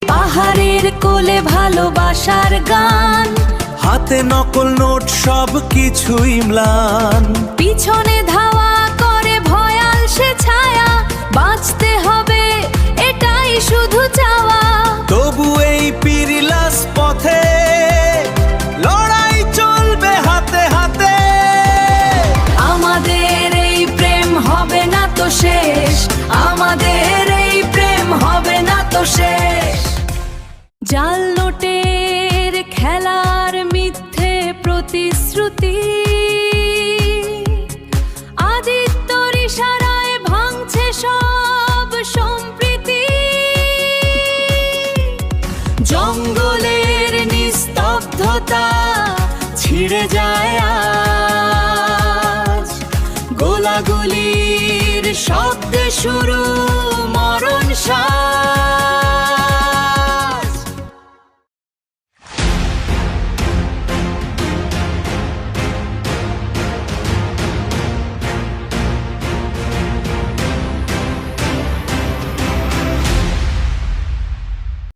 পাহাড়ের কোলে ভালোবাসার গান, হাতে নকল নোট সব কিছুই ম্লান। পিছনে ধাওয়া করে ভয়াল সে ছায়া, বাঁচতে হবে এটাই শুধু চাওয়া। তবু এই পিরিলাস পথে লড়াই চলবে হাতে হাতে। আমাদের এই প্রেম হবে না তো শেষ, আমাদের এই প্রেম হবে না তো শেষ। জাল নোটের খেলার মিথ্যে প্রতিশ্রুতি, আদিত্যর ইশারায় ভাঙছে সব সম্প্রীতি। জঙ্গলের নিস্তব্ধতা ছিঁড়ে যায় আজ, গোলাগুলির শব্দে শুরু মরণ সাজ।